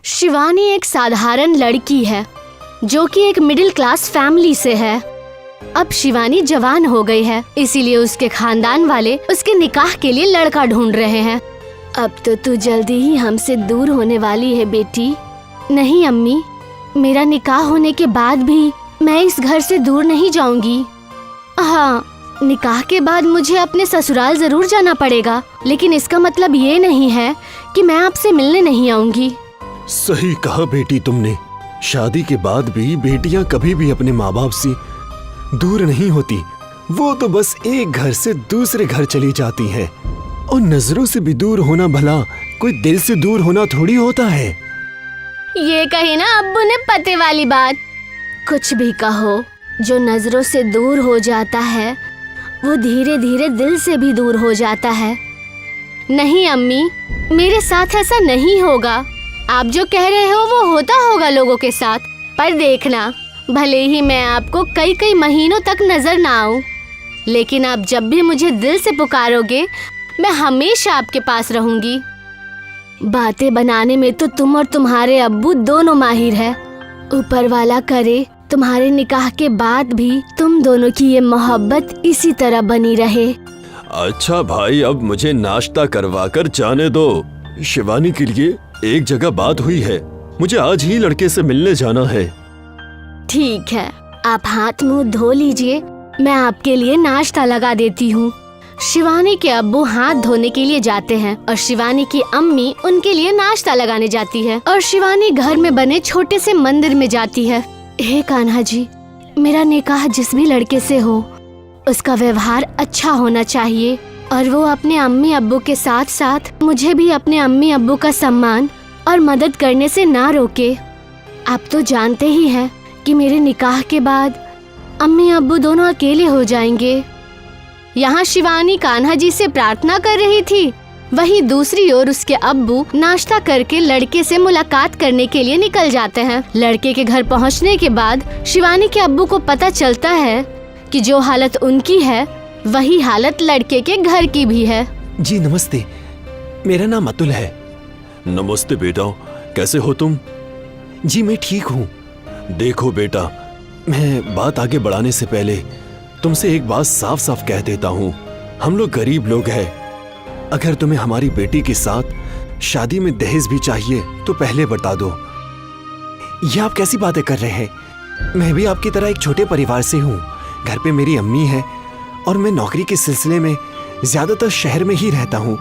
शिवानी एक साधारण लड़की है जो कि एक मिडिल क्लास फैमिली से है। अब शिवानी जवान हो गई है, इसीलिए उसके खानदान वाले उसके निकाह के लिए लड़का ढूंढ रहे हैं। अब तो तू जल्दी ही हमसे दूर होने वाली है बेटी। नहीं अम्मी, मेरा निकाह होने के बाद भी मैं इस घर से दूर नहीं जाऊंगी। हाँ, निकाह के बाद मुझे अपने ससुराल जरूर जाना पड़ेगा, लेकिन इसका मतलब ये नहीं है कि मैं आपसे मिलने नहीं आऊंगी। सही कहा बेटी तुमने। शादी के बाद भी बेटियां कभी भी अपने माँ बाप से दूर नहीं होती। वो तो बस एक घर से दूसरे घर चली जाती हैं। और नजरों से भी दूर होना भला कोई दिल से दूर होना थोड़ी होता है। ये कही ना अब्बू ने पते वाली बात। कुछ भी कहो, जो नजरों से दूर हो जाता है वो धीरे धीरे दिल से भी दूर हो जाता है। नहीं अम्मी, मेरे साथ ऐसा नहीं होगा। आप जो कह रहे हो वो होता होगा लोगों के साथ, पर देखना, भले ही मैं आपको कई कई महीनों तक नजर ना आऊं, लेकिन आप जब भी मुझे दिल से पुकारोगे मैं हमेशा आपके पास रहूंगी। बातें बनाने में तो तुम और तुम्हारे अब्बू दोनों माहिर है। ऊपर वाला करे तुम्हारे निकाह के बाद भी तुम दोनों की ये मोहब्बत इसी तरह बनी रहे। अच्छा भाई, अब मुझे नाश्ता करवा कर जाने दो। शिवानी के लिए एक जगह बात हुई है, मुझे आज ही लड़के से मिलने जाना है। ठीक है, आप हाथ मुंह धो लीजिए, मैं आपके लिए नाश्ता लगा देती हूँ। शिवानी के अब्बू हाथ धोने के लिए जाते हैं और शिवानी की अम्मी उनके लिए नाश्ता लगाने जाती है और शिवानी घर में बने छोटे से मंदिर में जाती है। हे कान्हा जी, मेरा निकाह जिस भी लड़के से हो उसका व्यवहार अच्छा होना चाहिए और वो अपने अम्मी अब्बू के साथ साथ मुझे भी अपने अम्मी अब्बू का सम्मान और मदद करने से ना रोके। आप तो जानते ही हैं कि मेरे निकाह के बाद अम्मी अब्बू दोनों अकेले हो जाएंगे। यहाँ शिवानी कान्हा जी से प्रार्थना कर रही थी, वहीं दूसरी ओर उसके अब्बू नाश्ता करके लड़के से मुलाकात करने के लिए निकल जाते हैं। लड़के के घर पहुँचने के बाद शिवानी के अब्बू को पता चलता है कि जो हालत उनकी है वही हालत लड़के के घर की भी है। जी नमस्ते, मेरा नाम अतुल है। नमस्ते बेटा, कैसे हो तुम? जी मैं ठीक हूँ। देखो बेटा, मैं बात आगे बढ़ाने से पहले तुमसे एक बात साफ साफ कह देता हूँ। हम लोग गरीब लोग हैं। अगर तुम्हें हमारी बेटी के साथ शादी में दहेज भी चाहिए तो पहले बता दो। ये आप कैसी बातें कर रहे हैं? मैं भी आपकी तरह एक छोटे परिवार से हूँ। घर पे मेरी अम्मी है और मैं नौकरी के सिलसिले में ज्यादातर शहर में ही रहता हूँ।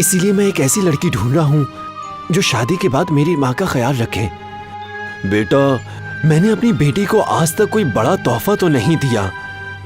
इसीलिए मैं एक ऐसी लड़की ढूंढ रहा हूँ जो शादी के बाद मेरी माँ का ख्याल रखे। बेटा, मैंने अपनी बेटी को आज तक कोई बड़ा तोहफा तो नहीं दिया,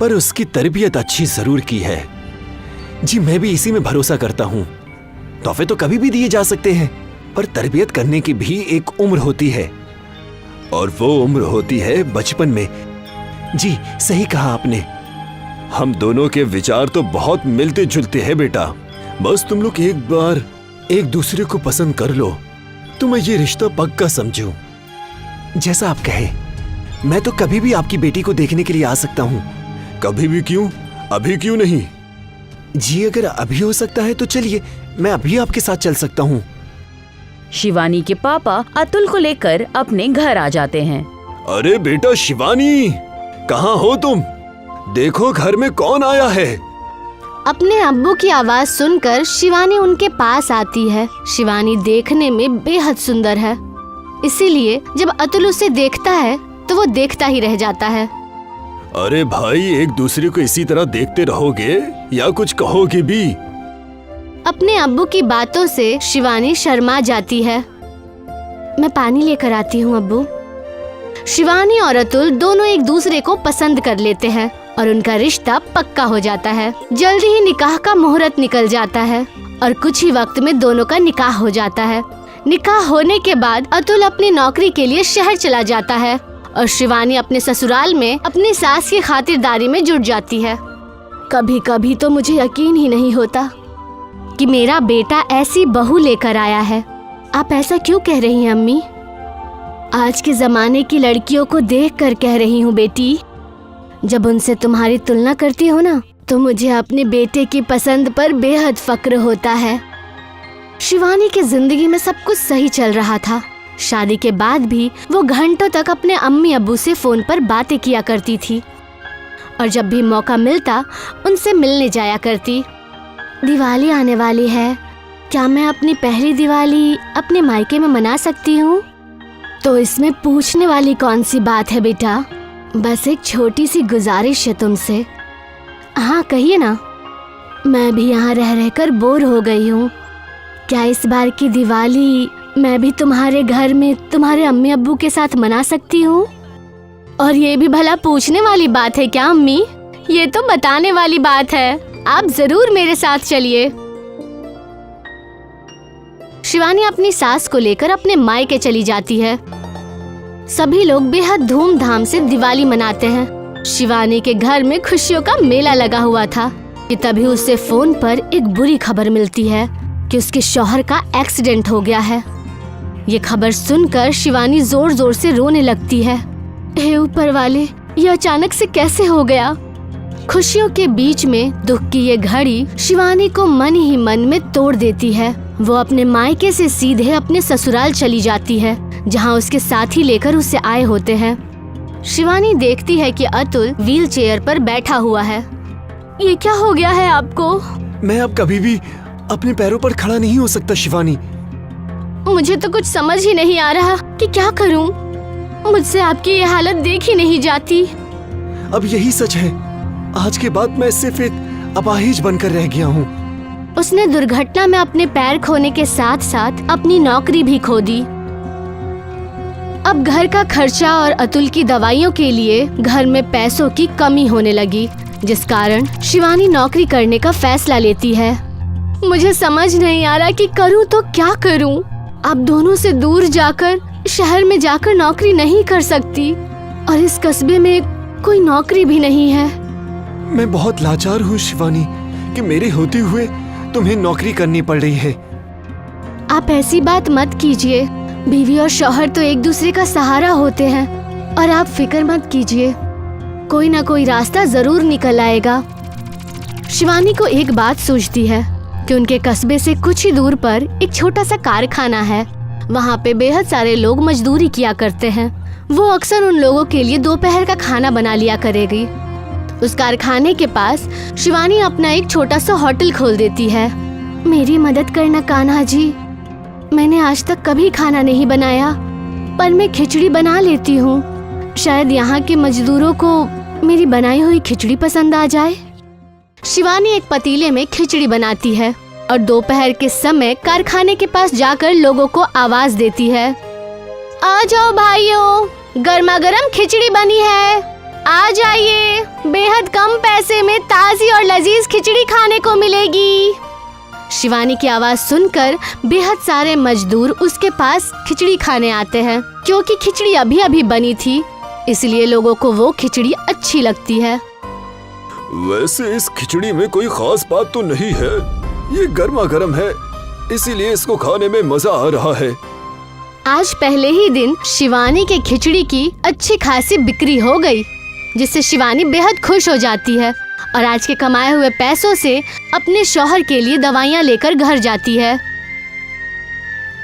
पर उसकी तरबियत अच्छी जरूर की है। जी मैं भी इसी में भरोसा करता हूँ। तोहफे तो कभी भी दिए जा सकते हैं, पर तरबियत करने की भी एक उम्र होती है, और वो उम्र होती है बचपन में। जी सही कहा आपने। हम दोनों के विचार तो बहुत मिलते जुलते हैं बेटा। बस तुम लोग एक बार एक दूसरे को पसंद कर लो तो मैं ये रिश्ता पक्का समझूं। जैसा आप कहे, मैं तो कभी भी आपकी बेटी को देखने के लिए आ सकता हूँ। कभी भी क्यों? अभी क्यों नहीं? जी अगर अभी हो सकता है तो चलिए, मैं अभी आपके साथ चल सकता हूँ। शिवानी के पापा अतुल को लेकर अपने घर आ जाते हैं। अरे बेटा शिवानी, कहाँ हो तुम? देखो घर में कौन आया है। अपने अब्बू की आवाज सुनकर शिवानी उनके पास आती है। शिवानी देखने में बेहद सुंदर है, इसीलिए जब अतुल उसे देखता है तो वो देखता ही रह जाता है। अरे भाई, एक दूसरे को इसी तरह देखते रहोगे या कुछ कहोगे भी? अपने अब्बू की बातों से शिवानी शर्मा जाती है। मैं पानी लेकर आती हूँ अब्बू। शिवानी और अतुल दोनों एक दूसरे को पसंद कर लेते हैं और उनका रिश्ता पक्का हो जाता है। जल्दी ही निकाह का मुहूर्त निकल जाता है और कुछ ही वक्त में दोनों का निकाह हो जाता है। निकाह होने के बाद अतुल अपनी नौकरी के लिए शहर चला जाता है और शिवानी अपने ससुराल में अपनी सास की खातिरदारी में जुट जाती है। कभी कभी तो मुझे यकीन ही नहीं होता कि मेरा बेटा ऐसी बहू लेकर आया है। आप ऐसा क्यों कह रही हैं अम्मी? आज के जमाने की लड़कियों को देखकर कह रही हूँ बेटी। जब उनसे तुम्हारी तुलना करती हो ना, तो मुझे अपने बेटे की पसंद पर बेहद फक्र होता है। शिवानी की जिंदगी में सब कुछ सही चल रहा था। शादी के बाद भी वो घंटों तक अपने अम्मी अब्बू से फोन पर बातें किया करती थी और जब भी मौका मिलता उनसे मिलने जाया करती। दिवाली आने वाली है, क्या मैं अपनी पहली दिवाली अपने मायके में मना सकती हूँ? तो इसमें पूछने वाली कौन सी बात है बेटा, बस एक छोटी सी गुजारिश है तुमसे। हाँ कहिए ना। मैं भी यहाँ रह रहकर बोर हो गई हूँ। क्या इस बार की दिवाली मैं भी तुम्हारे घर में तुम्हारे अम्मी अब्बू के साथ मना सकती हूँ? और ये भी भला पूछने वाली बात है क्या अम्मी? ये तो बताने वाली बात है। आप जरूर मेरे साथ चलिए। शिवानी अपनी सास को लेकर अपने मायके चली जाती है। सभी लोग बेहद धूमधाम से दिवाली मनाते हैं। शिवानी के घर में खुशियों का मेला लगा हुआ था कि तभी उसे फोन पर एक बुरी खबर मिलती है कि उसके शौहर का एक्सीडेंट हो गया है। ये खबर सुनकर शिवानी जोर जोर से रोने लगती है। हे ऊपर वाले, ये अचानक से कैसे हो गया? खुशियों के बीच में दुख की ये घड़ी शिवानी को मन ही मन में तोड़ देती है। वो अपने मायके से सीधे अपने ससुराल चली जाती है, जहाँ उसके साथी लेकर उसे आए होते हैं। शिवानी देखती है कि अतुल व्हील चेयर पर बैठा हुआ है। ये क्या हो गया है आपको? मैं अब कभी भी अपने पैरों पर खड़ा नहीं हो सकता शिवानी। मुझे तो कुछ समझ ही नहीं आ रहा कि क्या करूं। मुझसे आपकी ये हालत देखी नहीं जाती। अब यही सच है, आज के बाद मैं सिर्फ एक अपाहिज बनकर रह गया हूँ। उसने दुर्घटना में अपने पैर खोने के साथ साथ अपनी नौकरी भी खो दी। अब घर का खर्चा और अतुल की दवाइयों के लिए घर में पैसों की कमी होने लगी, जिस कारण शिवानी नौकरी करने का फैसला लेती है। मुझे समझ नहीं आ रहा कि करूं तो क्या करूं। अब दोनों से दूर जाकर शहर में जाकर नौकरी नहीं कर सकती और इस कस्बे में कोई नौकरी भी नहीं है। मैं बहुत लाचार हूँ शिवानी कि मेरे होते हुए तुम्हें नौकरी करनी पड़ रही है। आप ऐसी बात मत कीजिए। बीवी और शौहर तो एक दूसरे का सहारा होते हैं और आप फिक्र मत कीजिए, कोई ना कोई रास्ता जरूर निकल आएगा। शिवानी को एक बात सूझती है कि उनके कस्बे से कुछ ही दूर पर एक छोटा सा कारखाना है। वहाँ पे बेहद सारे लोग मजदूरी किया करते हैं। वो अक्सर उन लोगों के लिए दोपहर का खाना बना लिया करेगी। उस कारखाने के पास शिवानी अपना एक छोटा सा होटल खोल देती है। मेरी मदद करना कान्हा जी, मैंने आज तक कभी खाना नहीं बनाया, पर मैं खिचड़ी बना लेती हूँ। शायद यहाँ के मजदूरों को मेरी बनाई हुई खिचड़ी पसंद आ जाए। शिवानी एक पतीले में खिचड़ी बनाती है और दोपहर के समय कारखाने के पास जाकर लोगों को आवाज देती है, आ जाओ भाइयों, गर्मा गर्म खिचड़ी बनी है, आ जाइए, बेहद कम पैसे में ताजी और लजीज खिचड़ी खाने को मिलेगी। शिवानी की आवाज सुनकर बेहद सारे मजदूर उसके पास खिचड़ी खाने आते हैं। क्योंकि खिचड़ी अभी अभी बनी थी, इसलिए लोगों को वो खिचड़ी अच्छी लगती है। वैसे इस खिचड़ी में कोई खास बात तो नहीं है, ये गर्मा गर्म है, इसीलिए इसको खाने में मजा आ रहा है। आज पहले ही दिन शिवानी के खिचड़ी की अच्छी खासी बिक्री हो गई, जिससे शिवानी बेहद खुश हो जाती है और आज के कमाए हुए पैसों से अपने शौहर के लिए दवाइयाँ लेकर घर जाती है।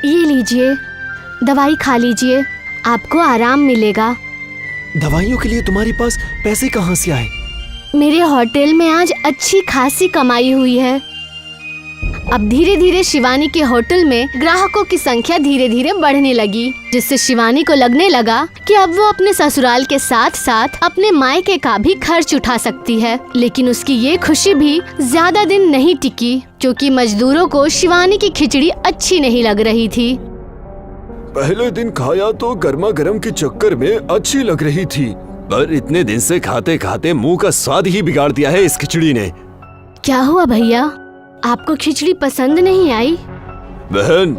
ये लीजिए, दवाई खा लीजिए, आपको आराम मिलेगा। दवाइयों के लिए तुम्हारे पास पैसे कहाँ से आए? मेरे होटल में आज अच्छी खासी कमाई हुई है। अब धीरे धीरे शिवानी के होटल में ग्राहकों की संख्या धीरे धीरे बढ़ने लगी, जिससे शिवानी को लगने लगा कि अब वो अपने ससुराल के साथ साथ अपने मायके का भी खर्च उठा सकती है। लेकिन उसकी ये खुशी भी ज्यादा दिन नहीं टिकी, क्योंकि मजदूरों को शिवानी की खिचड़ी अच्छी नहीं लग रही थी। पहले दिन खाया तो गर्मा गर्म के चक्कर में अच्छी लग रही थी, पर इतने दिन से खाते खाते मुंह का स्वाद ही बिगाड़ दिया है इस खिचड़ी ने। क्या हुआ भैया, आपको खिचड़ी पसंद नहीं आई? बहन,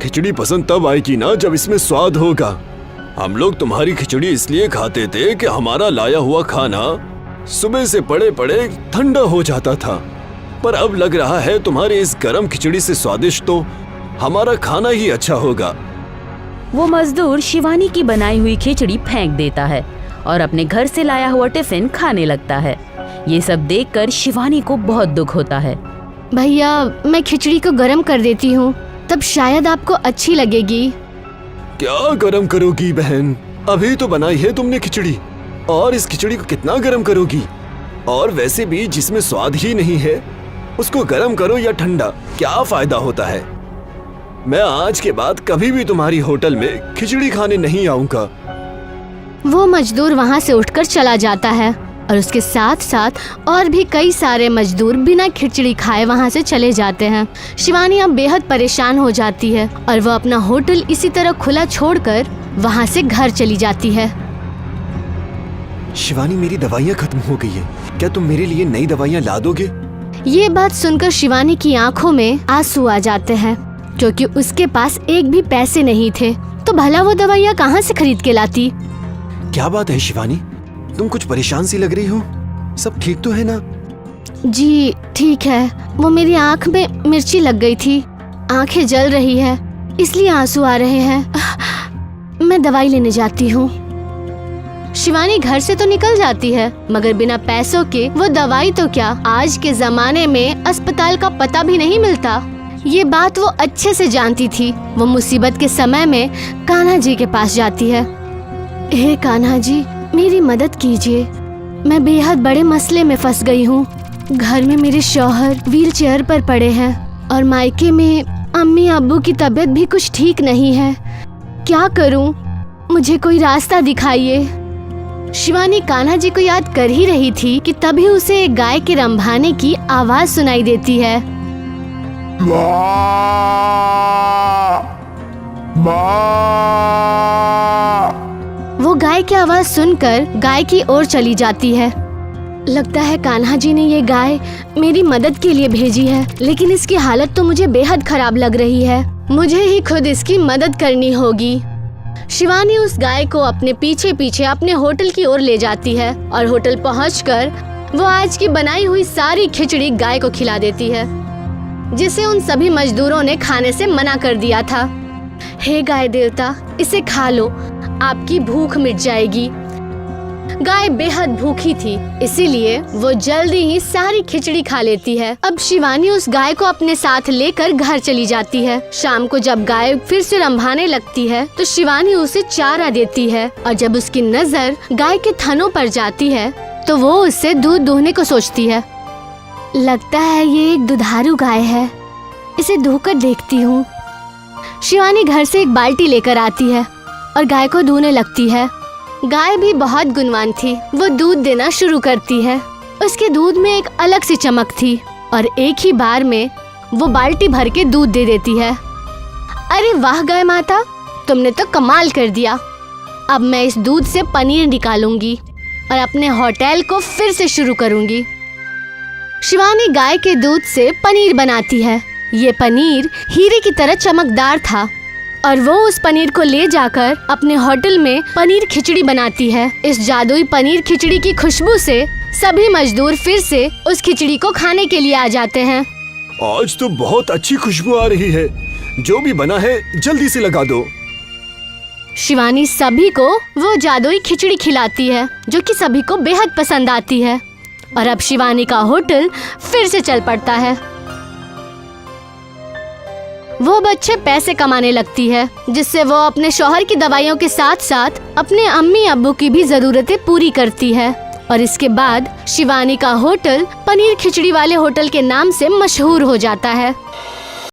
खिचड़ी पसंद तब आएगी ना जब इसमें स्वाद होगा। हम लोग तुम्हारी खिचड़ी इसलिए खाते थे कि हमारा लाया हुआ खाना सुबह से पड़े पड़े ठंडा हो जाता था, पर अब लग रहा है तुम्हारी इस गरम खिचड़ी से स्वादिष्ट तो हमारा खाना ही अच्छा होगा। वो मजदूर शिवानी की बनाई हुई खिचड़ी फेंक देता है और अपने घर से लाया हुआ टिफिन खाने लगता है। ये सब देखकर शिवानी को बहुत दुख होता है। भैया, मैं खिचड़ी को गर्म कर देती हूँ, तब शायद आपको अच्छी लगेगी। क्या गरम करोगी बहन? अभी तो बनाई है तुमने खिचड़ी, और इस खिचड़ी को कितना गरम करोगी? और वैसे भी जिसमें स्वाद ही नहीं है उसको गरम करो या ठंडा, क्या फायदा होता है? मैं आज के बाद कभी भी तुम्हारी होटल में खिचड़ी खाने नहीं आऊंगा। वो मजदूर वहाँ से उठकर चला जाता है और उसके साथ साथ और भी कई सारे मजदूर बिना खिचड़ी खाए वहाँ से चले जाते हैं। शिवानी अब बेहद परेशान हो जाती है और वो अपना होटल इसी तरह खुला छोड़कर वहाँ से घर चली जाती है। शिवानी, मेरी दवाइयाँ खत्म हो गई है, क्या तुम मेरे लिए नई दवाइयाँ ला दोगे? ये बात सुनकर शिवानी की आंखों में आंसू आ जाते हैं, क्योंकि उसके पास एक भी पैसे नहीं थे, तो भला वो दवाइयाँ कहाँ से खरीद के लाती? क्या बात है शिवानी, तुम कुछ परेशान सी लग रही हो, सब ठीक तो है ना? जी ठीक है, वो मेरी आंख में मिर्ची लग गई थी, आंखें जल रही है, इसलिए आंसू आ रहे हैं। मैं दवाई लेने जाती हूँ। शिवानी घर से तो निकल जाती है, मगर बिना पैसों के वो दवाई तो क्या, आज के जमाने में अस्पताल का पता भी नहीं मिलता। ये बात वो अच्छे से जानती थी। वो मुसीबत के समय में कान्हा जी के पास जाती है। हे कान्हा जी, मेरी मदद कीजिए, मैं बेहद बड़े मसले में फंस गई हूँ। घर में मेरे शौहर व्हीलचेयर पर पड़े हैं और मायके में अम्मी अब्बू की तबीयत भी कुछ ठीक नहीं है। क्या करूँ? मुझे कोई रास्ता दिखाइए। शिवानी कान्हा जी को याद कर ही रही थी कि तभी उसे एक गाय के रंभाने की आवाज सुनाई देती है। वो गाय की आवाज सुनकर गाय की ओर चली जाती है। लगता है कान्हा जी ने ये गाय मेरी मदद के लिए भेजी है, लेकिन इसकी हालत तो मुझे बेहद खराब लग रही है। मुझे ही खुद इसकी मदद करनी होगी। शिवानी उस गाय को अपने पीछे पीछे अपने होटल की ओर ले जाती है और होटल पहुंचकर वो आज की बनाई हुई सारी खिचड़ी गाय को खिला देती है, जिसे उन सभी मजदूरों ने खाने से मना कर दिया था। हे गाय देवता, इसे खा लो, आपकी भूख मिट जाएगी। गाय बेहद भूखी थी, इसीलिए वो जल्दी ही सारी खिचड़ी खा लेती है। अब शिवानी उस गाय को अपने साथ लेकर घर चली जाती है। शाम को जब गाय फिर से रंभाने लगती है तो शिवानी उसे चारा देती है, और जब उसकी नजर गाय के थनों पर जाती है तो वो उससे दूध दोहने को सोचती है। लगता है ये एक दुधारू गाय है, इसे धोकर देखती हूँ। शिवानी घर से एक बाल्टी लेकर आती है और गाय को दूहने लगती है। गाय भी बहुत गुणवान थी, वो दूध देना शुरू करती है। उसके दूध में एक अलग सी चमक थी और एक ही बार में वो बाल्टी भर के दूध दे देती है। अरे वाह गाय माता, तुमने तो कमाल कर दिया। अब मैं इस दूध से पनीर निकालूंगी और अपने होटल को फिर से शुरू करूंगी। शिवानी गाय के दूध से पनीर बनाती है। ये पनीर हीरे की तरह चमकदार था और वो उस पनीर को ले जाकर अपने होटल में पनीर खिचड़ी बनाती है। इस जादुई पनीर खिचड़ी की खुशबू से सभी मजदूर फिर से उस खिचड़ी को खाने के लिए आ जाते हैं। आज तो बहुत अच्छी खुशबू आ रही है, जो भी बना है जल्दी से लगा दो। शिवानी सभी को वो जादुई खिचड़ी खिलाती है, जो कि सभी को बेहद पसंद आती है, और अब शिवानी का होटल फिर से चल पड़ता है। वो बच्चे पैसे कमाने लगती है, जिससे वो अपने शौहर की दवाइयों के साथ साथ अपने अम्मी अब्बू की भी जरूरतें पूरी करती है। और इसके बाद शिवानी का होटल पनीर खिचड़ी वाले होटल के नाम से मशहूर हो जाता है।